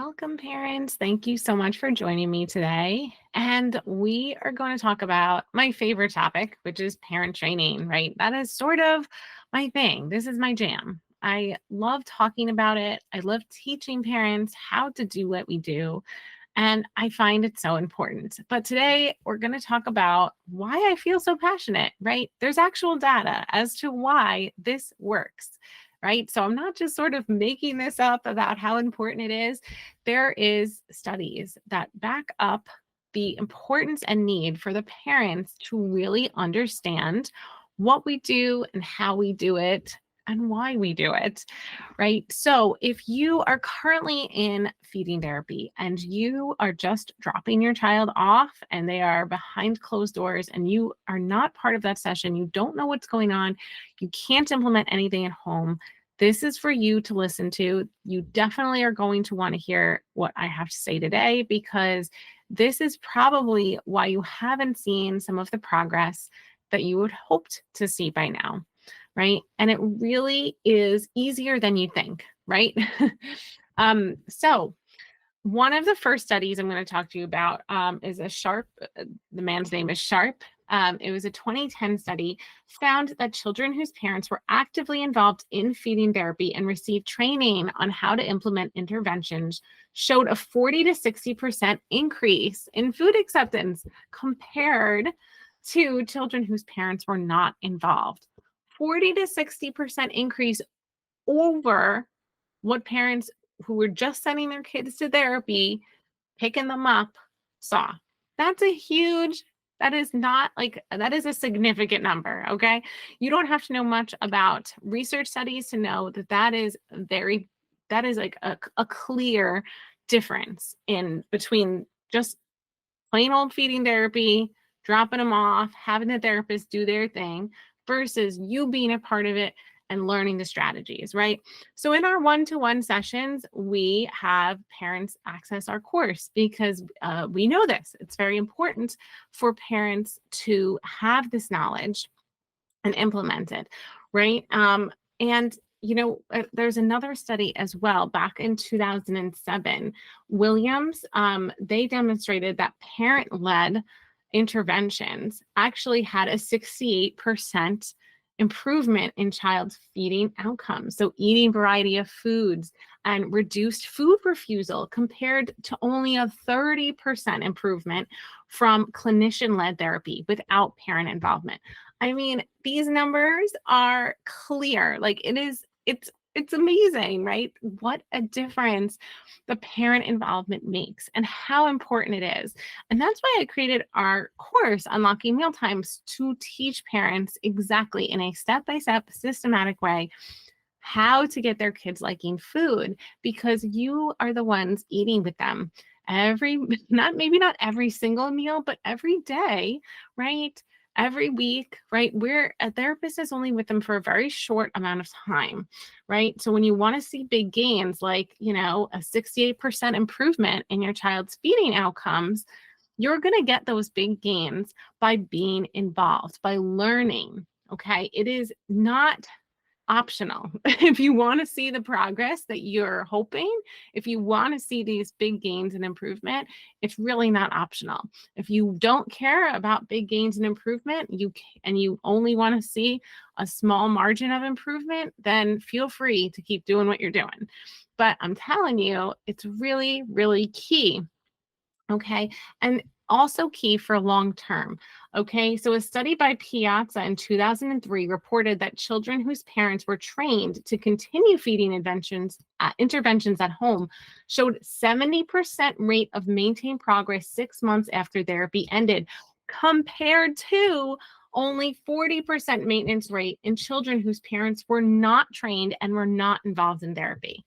Welcome, parents. Thank you so much for joining me today. And we are going to talk about my favorite topic, which is parent training, right? That is sort of my thing. This is my jam. I love talking about it. I love teaching parents how to do what we do. And I find it so important. But today we're going to talk about why I feel so passionate, right? There's actual data as to why this works, right? So I'm not just sort of making this up about how important it is. There is studies that back up the importance and need for the parents to really understand what we do and how we do it and why we do it, right? So if you are currently in feeding therapy and you are just dropping your child off and they are behind closed doors and you are not part of that session, you don't know what's going on, you can't implement anything at home, this is for you to listen to. You definitely are going to want to hear what I have to say today, because this is probably why you haven't seen some of the progress that you would hoped to see by now, right? And it really is easier than you think, right? So one of the first studies I'm going to talk to you about is a Sharp. The man's name is Sharp. It was a 2010 study, found that children whose parents were actively involved in feeding therapy and received training on how to implement interventions showed a 40 to 60% increase in food acceptance compared to children whose parents were not involved. 40 to 60% increase over what parents who were just sending their kids to therapy, picking them up, saw. That's a huge, that is not like, that is a significant number, okay? You don't have to know much about research studies to know that that is like a clear difference in between just plain old feeding therapy, dropping them off, having the therapist do their thing, versus you being a part of it and learning the strategies, right? So in our one-to-one sessions, we have parents access our course because we know this. It's very important for parents to have this knowledge and implement it, right? And there's another study as well back in 2007. Williams, they demonstrated that parent-led interventions actually had a 68% improvement in child's feeding outcomes. So eating variety of foods and reduced food refusal compared to only a 30% improvement from clinician-led therapy without parent involvement. I mean, these numbers are clear. Like it's amazing, right? What a difference the parent involvement makes and how important it is. And that's why I created our course, Unlocking Mealtimes, to teach parents exactly in a step-by-step systematic way how to get their kids liking food, because you are the ones eating with them maybe not every single meal, but every day, right? Every week, right? Where a therapist is only with them for a very short amount of time, right? So when you want to see big gains, like, a 68% improvement in your child's feeding outcomes, you're going to get those big gains by being involved, by learning. Okay. It is not optional. If you want to see the progress that you're hoping, if you want to see these big gains and improvement, it's really not optional. If you don't care about big gains and improvement, and you only want to see a small margin of improvement, then feel free to keep doing what you're doing. But I'm telling you, it's really, really key. Okay. And also key for long term. Okay. So a study by Piazza in 2003 reported that children whose parents were trained to continue feeding interventions at home showed 70% rate of maintained progress 6 months after therapy ended, compared to only 40% maintenance rate in children whose parents were not trained and were not involved in therapy.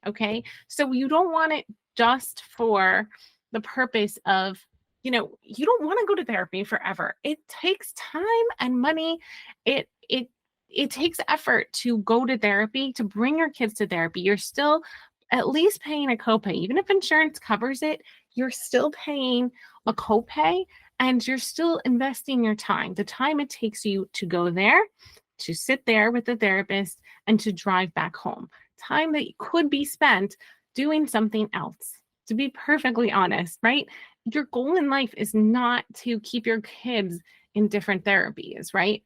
Okay. So you don't want it just for the purpose of, you don't want to go to therapy forever. It takes time and money. It takes effort to go to therapy, to bring your kids to therapy. You're still at least paying a copay. Even if insurance covers it, you're still paying a copay and you're still investing your time, the time it takes you to go there, to sit there with the therapist, and to drive back home. Time that could be spent doing something else. To be perfectly honest, right? Your goal in life is not to keep your kids in different therapies, right?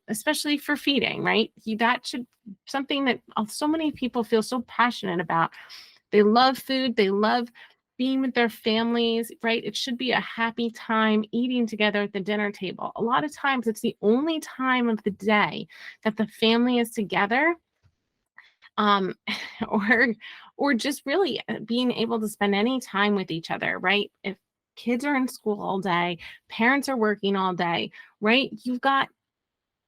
Especially for feeding, right? That should something that so many people feel so passionate about. They love food, they love being with their families, right? It should be a happy time eating together at the dinner table. A lot of times it's the only time of the day that the family is together, um or just really being able to spend any time with each other, right? If kids are in school all day, parents are working all day, right? You've got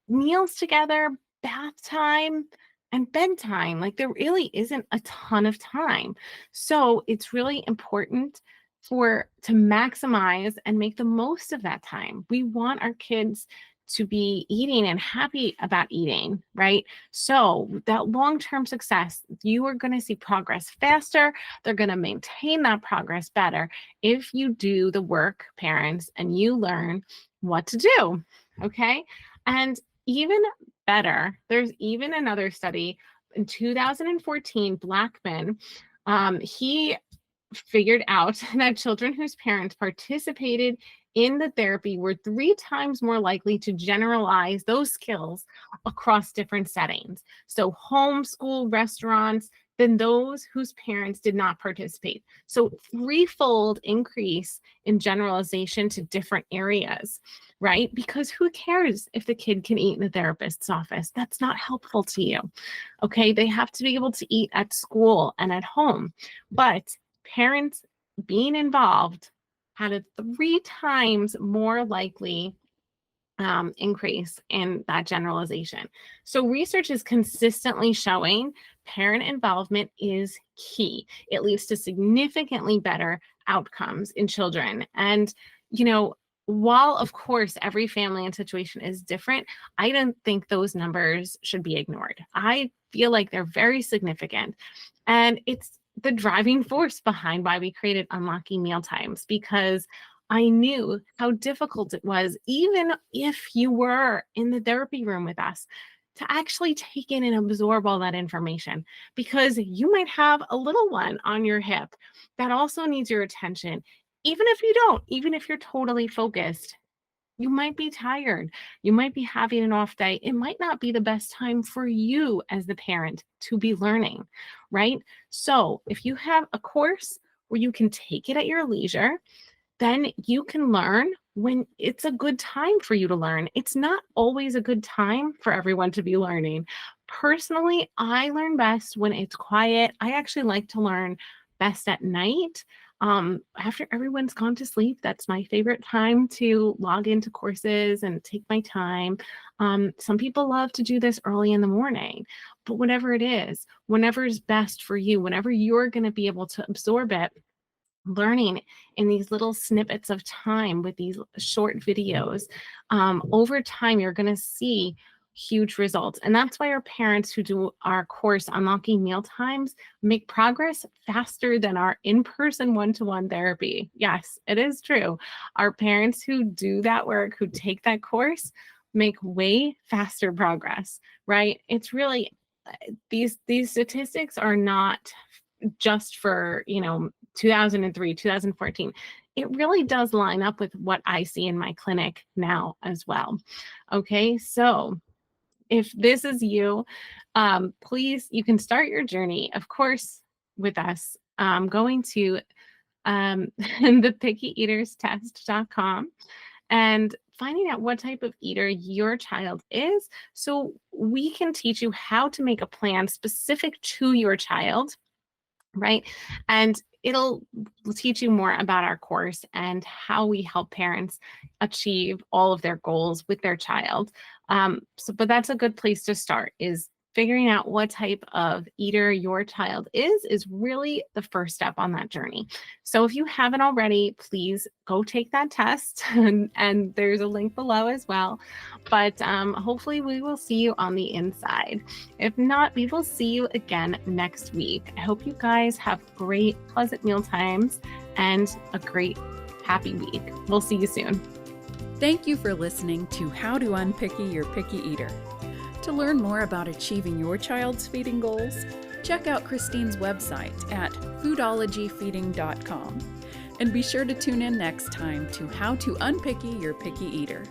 meals together, bath time, and bedtime. Like there really isn't a ton of time. So it's really important to maximize and make the most of that time. We want our kids to be eating and happy about eating, right? So that long-term success, you are going to see progress faster. They're going to maintain that progress better if you do the work, parents, and you learn what to do. Okay. And even better, there's even another study in 2014, Blackman. He figured out that children whose parents participated in the therapy were 3 times more likely to generalize those skills across different settings. So, homeschool, restaurants, than those whose parents did not participate. So, threefold increase in generalization to different areas, right? Because who cares if the kid can eat in the therapist's office? That's not helpful to you. Okay. They have to be able to eat at school and at home. But parents being involved had a 3 times more likely increase in that generalization. So research is consistently showing parent involvement is key. It leads to significantly better outcomes in children. And, while of course every family and situation is different, I don't think those numbers should be ignored. I feel like they're very significant. And it's the driving force behind why we created Unlocking Mealtimes, because I knew how difficult it was, even if you were in the therapy room with us, to actually take in and absorb all that information, because you might have a little one on your hip that also needs your attention. Even if you don't, even if you're totally focused, you might be tired. You might be having an off day. It might not be the best time for you as the parent to be learning, right? So if you have a course where you can take it at your leisure, then you can learn when it's a good time for you to learn. It's not always a good time for everyone to be learning. Personally, I learn best when it's quiet. I actually like to learn best at night. After everyone's gone to sleep, that's my favorite time to log into courses and take my time. Some people love to do this early in the morning, but whatever it is, whenever is best for you, whenever you're going to be able to absorb it, learning in these little snippets of time with these short videos, over time, you're going to see huge results. And that's why our parents who do our course Unlocking Mealtimes make progress faster than our in-person one-to-one therapy. Yes, it is true. Our parents who do that work, who take that course, make way faster progress, right? It's really, these statistics are not just for 2003, 2014. It really does line up with what I see in my clinic now as well. Okay, so if this is you, please, you can start your journey, of course, with us, going to thepickeaterstest.com and finding out what type of eater your child is, so we can teach you how to make a plan specific to your child, right? And it'll teach you more about our course and how we help parents achieve all of their goals with their child. But that's a good place to start, is figuring out what type of eater your child is really the first step on that journey. So if you haven't already, please go take that test, and there's a link below as well. But hopefully we will see you on the inside. If not, we will see you again next week. I hope you guys have great, pleasant meal times and a great, happy week. We'll see you soon. Thank you for listening to How to Unpicky Your Picky Eater. To learn more about achieving your child's feeding goals, check out Christine's website at foodologyfeeding.com. And be sure to tune in next time to How to Unpicky Your Picky Eater.